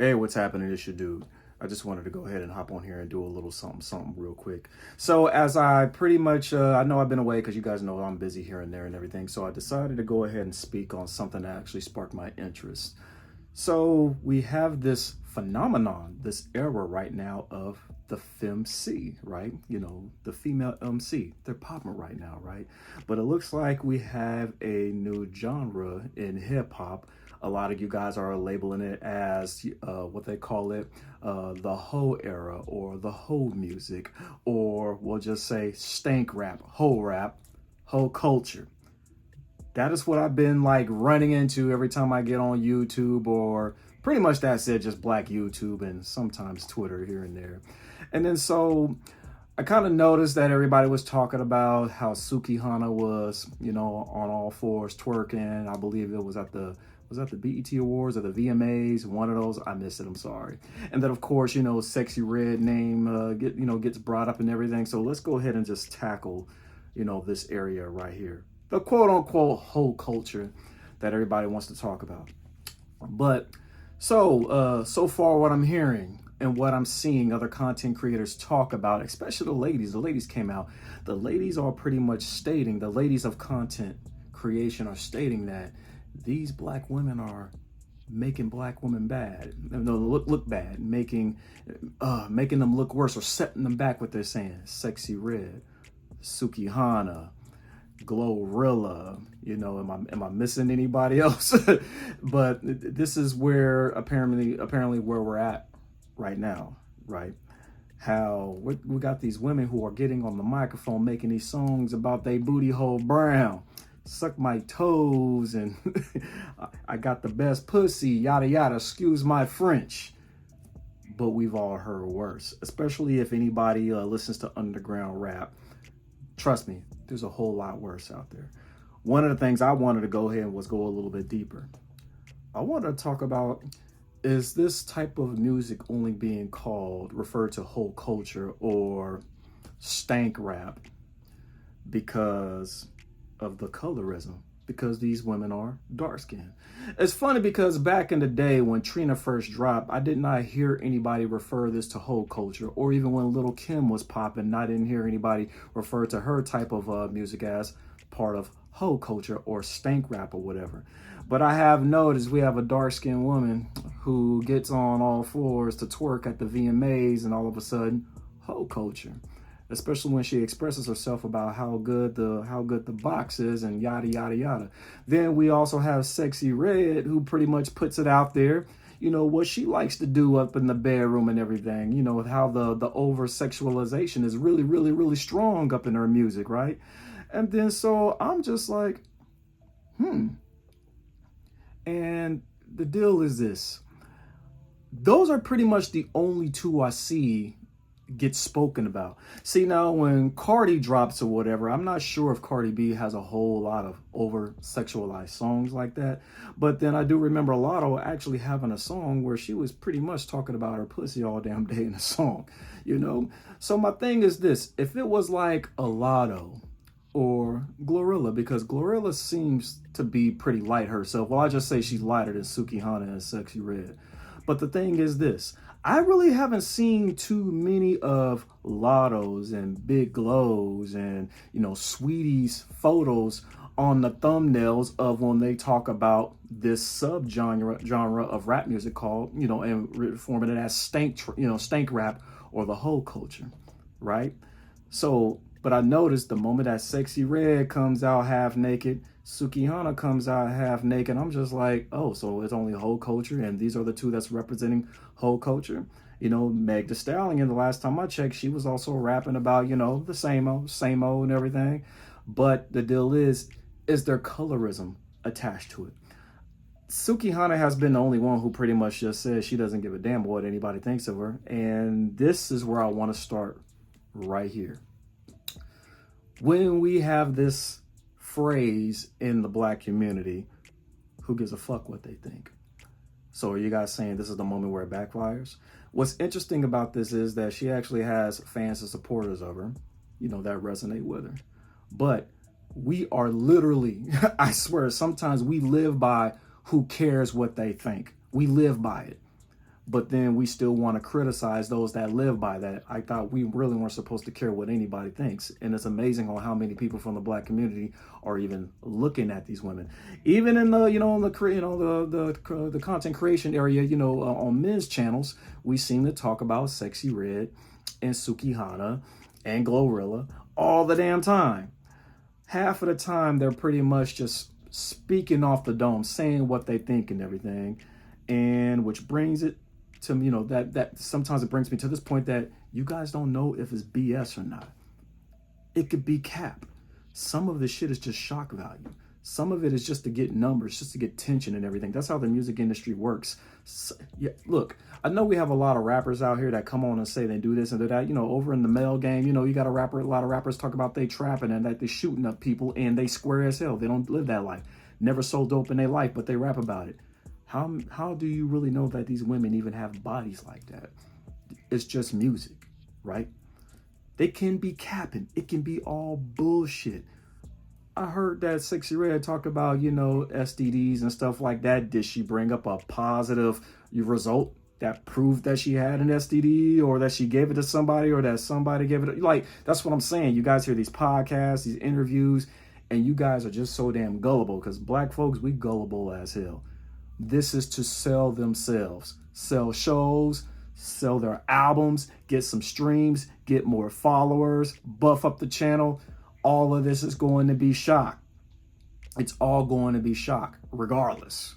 Hey, what's happening? It's your dude. I just wanted to go ahead and hop on here and do a little something real quick. So as I pretty much, I know I've been away because you guys know I'm busy here and there and everything. So I decided to go ahead and speak on something that actually sparked my interest. So we have this phenomenon, this era right now of the femc, right? You know, the female MC. They're popping right now, right? But it looks like we have a new genre in hip hop. A lot of you guys are labeling it as what they call it, the hoe era or the hoe music, or we'll just say stank rap, hoe culture. That is what I've been like running into every time I get on YouTube, or pretty much that's it, just black YouTube and sometimes Twitter here and there. And then so I kind of noticed that everybody was talking about how Sukihana was, you know, on all fours twerking. I believe it was at the BET Awards or the VMAs, one of those. I missed it, I'm sorry. And then of course, you know, S3xyy name gets brought up and everything. So let's go ahead and just tackle, you know, this area right here. The quote unquote whole culture that everybody wants to talk about. But so far what I'm hearing and what I'm seeing other content creators talk about, especially the ladies came out. The ladies are pretty much stating, the ladies of content creation are stating that these black women are making black women bad, look bad, making them look worse, or setting them back. What they're saying, Sexy Red, Sukihana, Glorilla, you know, am I missing anybody else? But this is where apparently where we're at right now, right? How we got these women who are getting on the microphone making these songs about they booty hole brown, suck my toes, and I got the best pussy, yada yada, excuse my French. But we've all heard worse, especially if anybody listens to underground rap. Trust me, there's a whole lot worse out there. One of the things I wanted to go ahead and was go a little bit deeper. I wanted to talk about, is this type of music only being referred to whole culture or stank rap because of the colorism, because these women are dark skinned? It's funny because back in the day when Trina first dropped, I did not hear anybody refer this to whole culture, or even when Little Kim was popping, I didn't hear anybody refer to her type of music as part of whole culture or stank rap or whatever. But I have noticed we have a dark skinned woman who gets on all fours to twerk at the VMAs, and all of a sudden, whole culture. Especially when she expresses herself about how good the box is and yada yada yada. Then we also have Sexy Red, who pretty much puts it out there, you know, what she likes to do up in the bedroom and everything, you know, with how the over sexualization is really strong up in her music, right? And then so I'm just like, and the deal is this: those are pretty much the only two I see gets spoken about. See, now when Cardi drops or whatever, I'm not sure if Cardi B has a whole lot of over sexualized songs like that, but then I do remember Lotto actually having a song where she was pretty much talking about her pussy all damn day in a song, you know? So my thing is this: if it was like a Lotto or Glorilla, because Glorilla seems to be pretty light herself. Well, I just say she's lighter than Sukihana and Sexy Red. But the thing is this: I really haven't seen too many of Lotto's and Big Glow's and, you know, Sweetie's photos on the thumbnails of when they talk about this genre of rap music called, you know, and reforming it as stank rap or the whole culture, right? So, but I noticed the moment that Sexy Red comes out half naked, Sukihana comes out half naked, I'm just like, oh, so it's only whole culture, and these are the two that's representing whole culture? You know, Meg Thee Stallion, the last time I checked, she was also rapping about, you know, the same old and everything. But the deal is there colorism attached to it? Sukihana has been the only one who pretty much just says she doesn't give a damn what anybody thinks of her. And this is where I want to start right here. When we have this phrase in the black community, who gives a fuck what they think? So are you guys saying this is the moment where it backfires? What's interesting about this is that she actually has fans and supporters of her, you know, that resonate with her. But we are literally, I swear, sometimes we live by who cares what they think. We live by it. but then we still want to criticize those that live by that. I thought we really weren't supposed to care what anybody thinks. And it's amazing on how many people from the Black community are even looking at these women, even in the, the content creation area, on men's channels, we seem to talk about S3xyy Red and Sukihana and Glorilla all the damn time. Half of the time, they're pretty much just speaking off the dome, saying what they think and everything. And which brings it to, that sometimes it brings me to this point that you guys don't know if it's BS or not. It could be cap. Some of the shit is just shock value. Some of it is just to get numbers, just to get tension and everything. That's how the music industry works. So, yeah, look, I know we have a lot of rappers out here that come on and say they do this and do that. Over in the male game, you got a lot of rappers talk about they trapping and that they shooting up people and they square as hell. They don't live that life. Never sold dope in their life, but they rap about it. How do you really know that these women even have bodies like that? It's just music, right? They can be capping. It can be all bullshit. I heard that S3xyy Red talk about, STDs and stuff like that. Did she bring up a positive result that proved that she had an STD, or that she gave it to somebody, or that somebody gave it? Like, that's what I'm saying. You guys hear these podcasts, these interviews, and you guys are just so damn gullible, because Black folks, we gullible as hell. This is to sell themselves, sell shows, sell their albums, get some streams, get more followers, buff up the channel. All of this is going to be shock. It's all going to be shock, regardless.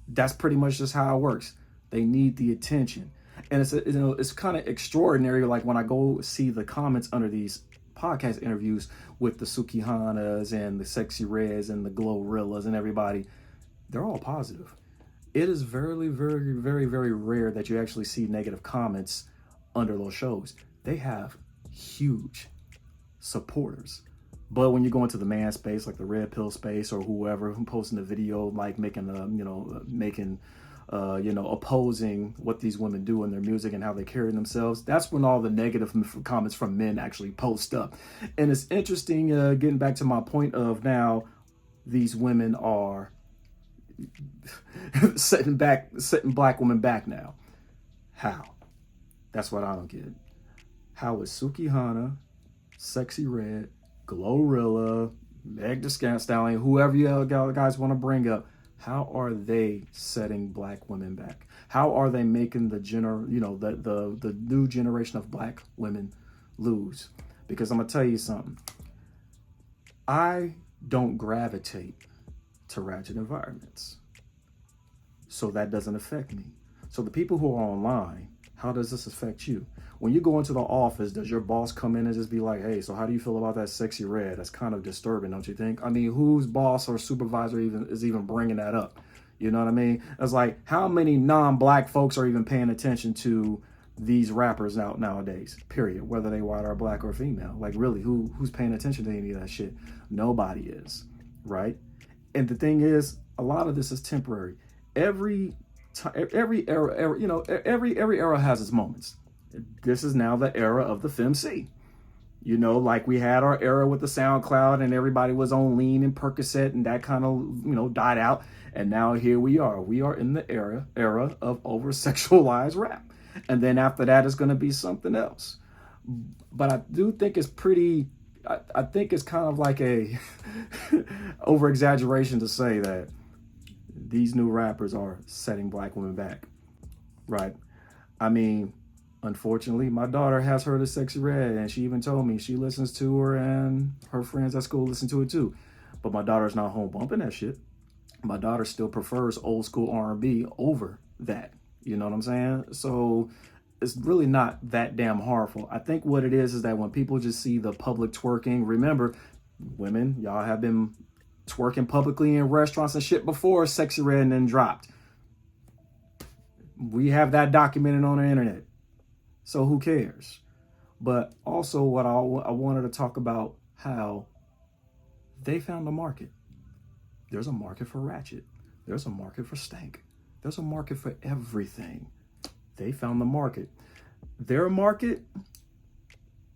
That's pretty much just how it works. They need the attention. And it's kind of extraordinary. Like when I go see the comments under these podcast interviews with the Sukihanas and the S3xyy Reds and the Glorillas and everybody, they're all positive. It is very, very, very, very rare that you actually see negative comments under those shows. They have huge supporters. But when you go into the man space, like the red pill space, or whoever who posting a video, like opposing what these women do in their music and how they carry themselves, that's when all the negative comments from men actually post up. And it's interesting, getting back to my point of now, these women are setting Black women back now. How? That's what I don't get. How is Sukihana, S3xyy Red, Glorilla, Meg the Stallion, whoever you guys want to bring up, how are they setting Black women back? How are they making the new generation of Black women lose? Because I'm gonna tell you something. I don't gravitate to ratchet environments, so that doesn't affect me. So the people who are online, how does this affect you? When you go into the office, does your boss come in and just be like, hey, so how do you feel about that S3xyy Red? That's kind of disturbing, don't you think? I mean, whose boss or supervisor is even bringing that up? You know what I mean? It's like, how many non-Black folks are even paying attention to these rappers nowadays, period, whether they white or Black or female? Like, really, who's paying attention to any of that shit? Nobody is, right? And the thing is, a lot of this is temporary. Every era has its moments. This is now the era of the FemC. Like we had our era with the SoundCloud and everybody was on lean and Percocet and that kind of, died out. And now here we are. We are in the era of over-sexualized rap. And then after that, it's going to be something else. But I do think it's pretty, I think it's kind of like a over-exaggeration to say that these new rappers are setting Black women back, right? I mean, unfortunately, my daughter has heard of S3xyy Red, and she even told me she listens to her and her friends at school listen to it too. But my daughter's not home bumping that shit. My daughter still prefers old school R&B over that. You know what I'm saying? So it's really not that damn harmful. I think what it is that when people just see the public twerking, remember, women, y'all have been twerking publicly in restaurants and shit before S3xyy Red and then dropped. We have that documented on the internet. So who cares? But also what I wanted to talk about, how they found a market. There's a market for ratchet. There's a market for stank. There's a market for everything. They found the market. Their market,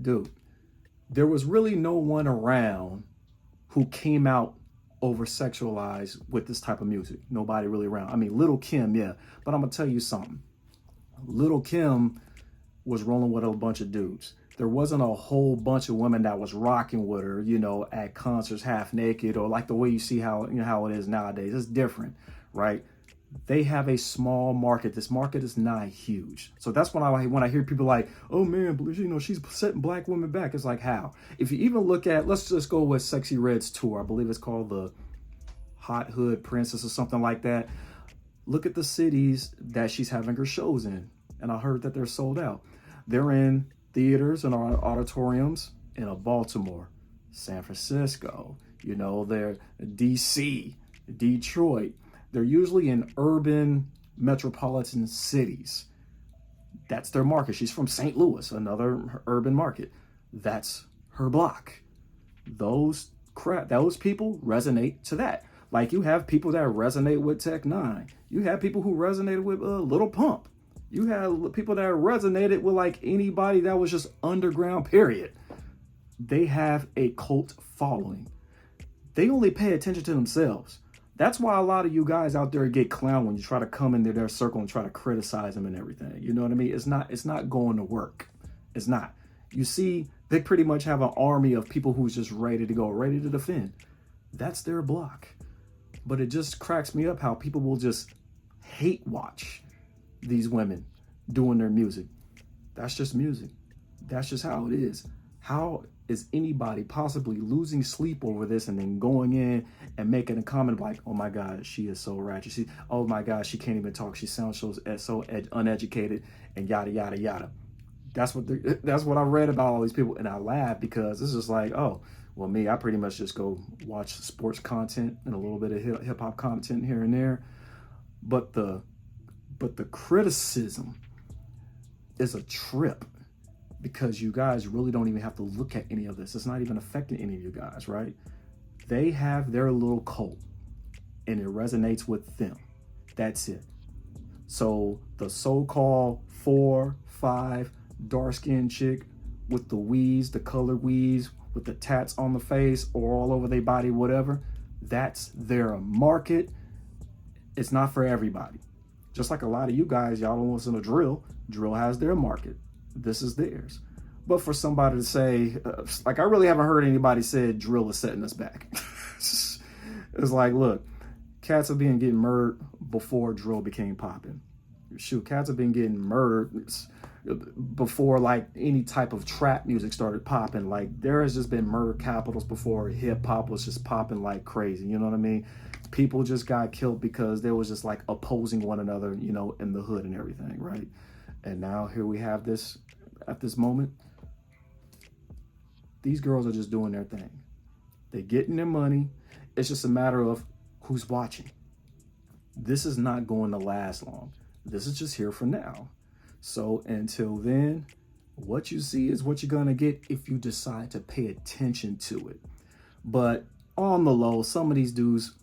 dude, there was really no one around who came out over sexualized with this type of music. Nobody really around. I mean, Little Kim, yeah. But I'm going to tell you something. Little Kim was rolling with a bunch of dudes. There wasn't a whole bunch of women that was rocking with her, you know, at concerts half naked, or like the way you see how, you know, how it is nowadays. It's different, right? They have a small market. This market is not huge. So that's when I hear people like, oh man, you know, she's setting black women back. It's like, how? If you even look at, let's just go with Sexy Red's tour. I believe it's called the Hot Hood Princess or something like that. Look at the cities that she's having her shows in. And I heard that they're sold out. They're in theaters and auditoriums in Baltimore, San Francisco, you know, they're DC, Detroit. They're usually in urban metropolitan cities. That's their market. She's from St. Louis, another urban market. That's her block. Those people resonate to that. Like you have people that resonate with Tech Nine. You have people who resonated with Little Pump. You have people that resonated with like anybody that was just underground, period. They have a cult following. They only pay attention to themselves. That's why a lot of you guys out there get clowned when you try to come into their circle and try to criticize them and everything. You know what I mean? It's not going to work. It's not. You see, they pretty much have an army of people who's just ready to go, ready to defend. That's their block. But it just cracks me up how people will just hate watch these women doing their music. That's just music. That's just how it is. How is anybody possibly losing sleep over this and then going in and making a comment like, oh my God, she is so ratchet. Oh my God, she can't even talk. She sounds so uneducated and yada, yada, yada. That's what I read about all these people. And I laugh because it's just like, oh, well, me, I pretty much just go watch sports content and a little bit of hip hop content here and there. But the criticism is a trip because you guys really don't even have to look at any of this. It's not even affecting any of you guys, right? They have their little cult and it resonates with them. That's it. So the so-called 4, 5 dark-skinned chick with the weaves, the colored weaves, with the tats on the face or all over their body, whatever, that's their market. It's not for everybody. Just like a lot of you guys, y'all don't listen to drill. Drill has their market. This is theirs. But for somebody to say, like I really haven't heard anybody say drill is setting us back. It's like, look, cats have been getting murdered before drill became popping. Shoot, cats have been getting murdered before like any type of trap music started popping. Like there has just been murder capitals before hip hop was just popping like crazy. You know what I mean? People just got killed because they was just like opposing one another, you know, in the hood and everything, right? And now here we have this, at this moment, these girls are just doing their thing. They're getting their money. It's just a matter of who's watching. This is not going to last long. This is just here for now. So until then, what you see is what you're going to get if you decide to pay attention to it. But on the low, some of these dudes,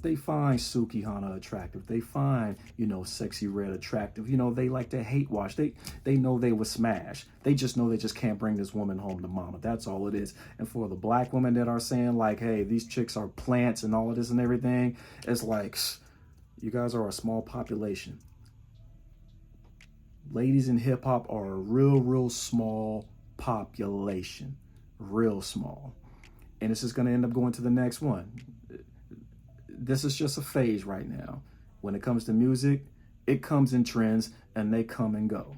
they find Sukihana attractive. They find, you know, Sexy Red attractive. You know, they like to hate watch. They know they would smash. They just know they just can't bring this woman home to mama. That's all it is. And for the black women that are saying like, hey, these chicks are plants and all of this and everything, it's like, you guys are a small population. Ladies in hip hop are a real small population. Real small. And this is going to end up going to the next one. This is just a phase right now. When it comes to music, it comes in trends and they come and go.